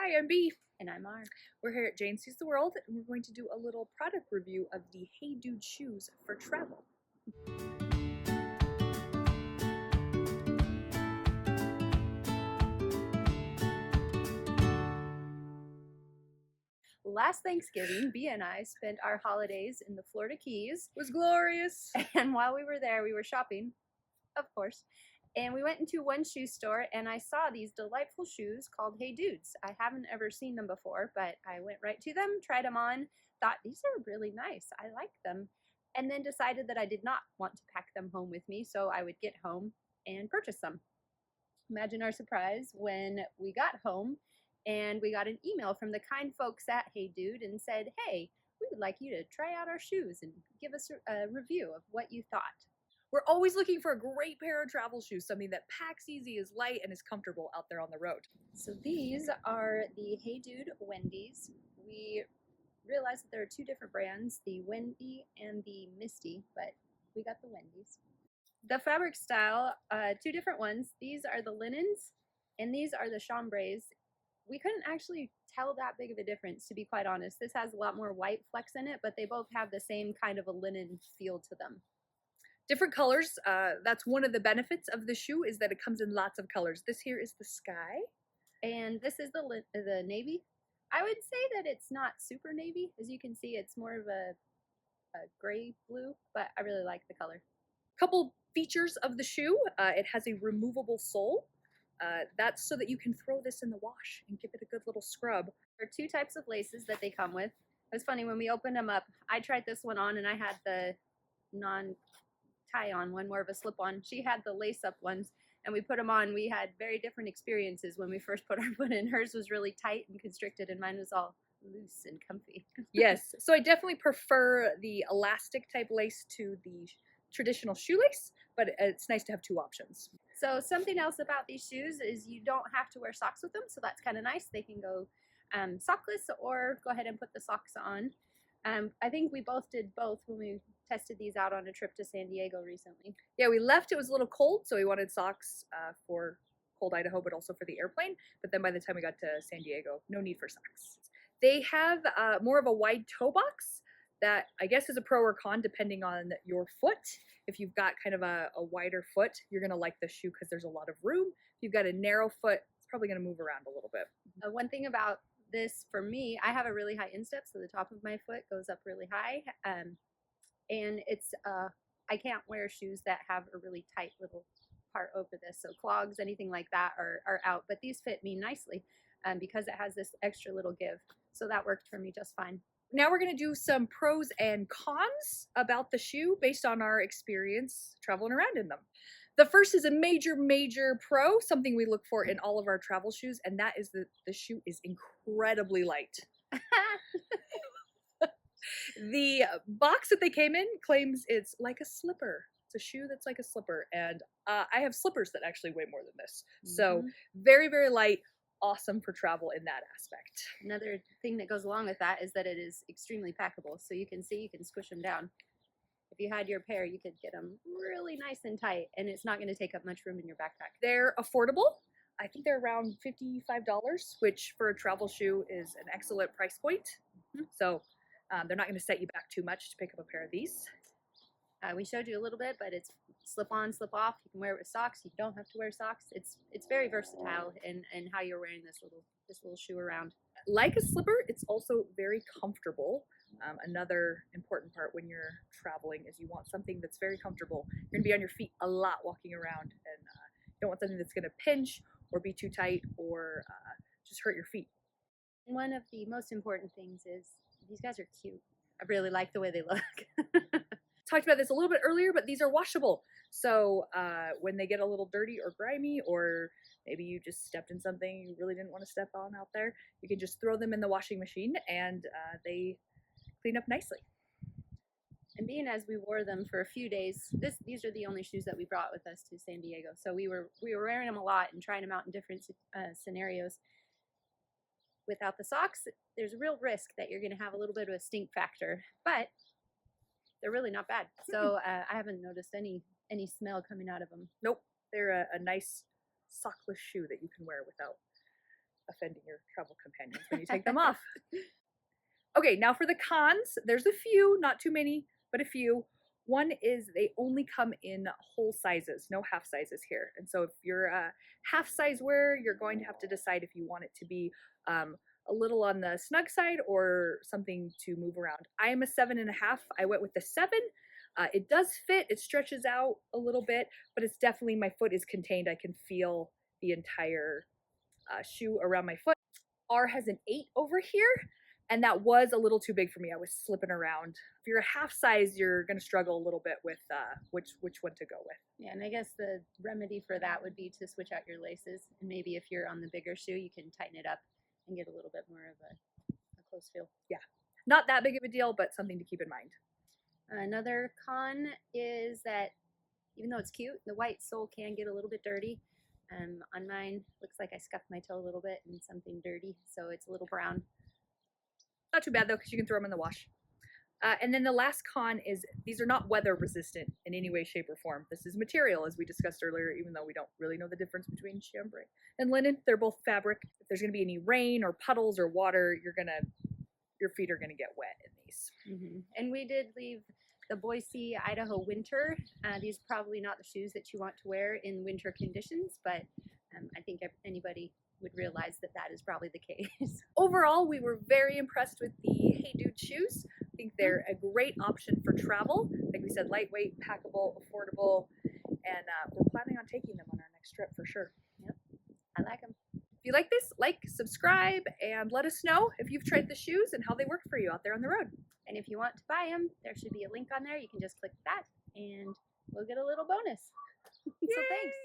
Hi, I'm B. And I'm R. We're here at Jane Sees the World, and we're going to do a little product review of the Hey Dude shoes for travel. Last Thanksgiving, B and I spent our holidays in the Florida Keys. It was glorious. And while we were there, we were shopping, of course. And we went into one shoe store and I saw these delightful shoes called Hey Dudes. I haven't ever seen them before, but I went right to them, tried them on, thought these are really nice. I like them. And then decided that I did not want to pack them home with me, so I would get home and purchase them. Imagine our surprise when we got home and we got an email from the kind folks at Hey Dude and said, hey, we would like you to try out our shoes and give us a review of what you thought. We're always looking for a great pair of travel shoes, something that packs easy, is light, and is comfortable out there on the road. So these are the Hey Dude Wendy's. We realized that there are two different brands, the Wendy and the Misty, but we got the Wendy's. The fabric style, two different ones. These are the linens and these are the chambrays. We couldn't actually tell that big of a difference, to be quite honest. This has a lot more white flecks in it, but they both have the same kind of a linen feel to them. Different colors. That's one of the benefits of the shoe, is that it comes in lots of colors. This here is the sky. And this is the navy. I would say that it's not super navy. As you can see, it's more of a gray blue, but I really like the color. Couple features of the shoe. It has a removable sole. That's so that you can throw this in the wash and give it a good little scrub. There are two types of laces that they come with. It was funny, when we opened them up, I tried this one on and I had the non-tie-on one, more of a slip-on. She had the lace-up ones, and we put them on. We had very different experiences when we first put our foot in. Hers was really tight and constricted, and mine was all loose and comfy. Yes, so I definitely prefer the elastic type lace to the traditional shoelace, but it's nice to have two options. So something else about these shoes is you don't have to wear socks with them, so that's kind of nice. They can go sockless or go ahead and put the socks on. I think we both did both when we tested these out on a trip to San Diego recently. Yeah, we left, it was a little cold, so we wanted socks for cold Idaho, but also for the airplane. But then by the time we got to San Diego, no need for socks. They have more of a wide toe box that I guess is a pro or con depending on your foot. If you've got kind of a wider foot, you're going to like the shoe because there's a lot of room. If you've got a narrow foot, it's probably going to move around a little bit. One thing about this, for me, I have a really high instep, so the top of my foot goes up really high. And it's, I can't wear shoes that have a really tight little part over this. So clogs, anything like that are out. But these fit me nicely because it has this extra little give. So that worked for me just fine. Now we're going to do some pros and cons about the shoe based on our experience traveling around in them. The first is a major pro, something we look for in all of our travel shoes, and that is that the shoe is incredibly light. The box that they came in claims it's like a slipper. It's a shoe that's like a slipper, and I have slippers that actually weigh more than this. So very, very light. Awesome for travel in that aspect. Another thing that goes along with that is that it is extremely packable. So you can see, you can squish them down. If you had your pair, you could get them really nice and tight, and it's not going to take up much room in your backpack. They're affordable. I think they're around $55, which for a travel shoe is an excellent price point. So they're not going to set you back too much to pick up a pair of these. We showed you a little bit, but it's slip on, slip off. You can wear it with socks. You don't have to wear socks. It's very versatile in how you're wearing this little shoe around. Like a slipper, it's also very comfortable. Another important part when you're traveling is you want something that's very comfortable. You're gonna be on your feet a lot walking around, and you don't want something that's gonna pinch or be too tight or just hurt your feet. One of the most important things is these guys are cute. I really like the way they look. Talked about this a little bit earlier, but these are washable. So when they get a little dirty or grimy, or maybe you just stepped in something you really didn't want to step on out there, you can just throw them in the washing machine and they clean up nicely. And being as we wore them for a few days, these are the only shoes that we brought with us to San Diego. So we were wearing them a lot and trying them out in different scenarios. Without the socks, there's a real risk that you're going to have a little bit of a stink factor, but they're really not bad. So I haven't noticed any smell coming out of them. Nope, they're a nice sockless shoe that you can wear without offending your travel companions when you take them off. Okay, now for the cons, there's a few, not too many, but a few. One is they only come in whole sizes, no half sizes here. And so if you're a half size wearer, you're going to have to decide if you want it to be a little on the snug side or something to move around. I am a 7.5. I went with the 7. It does fit, it stretches out a little bit, but it's definitely, my foot is contained. I can feel the entire shoe around my foot. R has an 8 over here, and that was a little too big for me. I was slipping around. If you're a half size, you're going to struggle a little bit with which one to go with. Yeah, and I guess the remedy for that would be to switch out your laces. And maybe if you're on the bigger shoe, you can tighten it up and get a little bit more of a close feel. Yeah, not that big of a deal, but something to keep in mind. Another con is that even though it's cute, the white sole can get a little bit dirty. On mine, looks like I scuffed my toe a little bit and something dirty, so it's a little brown. Not too bad though, because you can throw them in the wash. And then the last con is these are not weather resistant in any way, shape, or form. This is material, as we discussed earlier, even though we don't really know the difference between chambray and linen. They're both fabric. If there's going to be any rain or puddles or water, your feet are going to get wet in these. Mm-hmm. And we did leave the Boise, Idaho winter. These are probably not the shoes that you want to wear in winter conditions, but I think anybody would realize that that is probably the case. Overall, we were very impressed with the Hey Dude shoes. I think they're a great option for travel. Like we said, lightweight, packable, affordable, and we're planning on taking them on our next trip for sure. Yep, I like them. If you like this, like, subscribe, and let us know if you've tried the shoes and how they work for you out there on the road. And if you want to buy them, there should be a link on there. You can just click that and we'll get a little bonus. So thanks.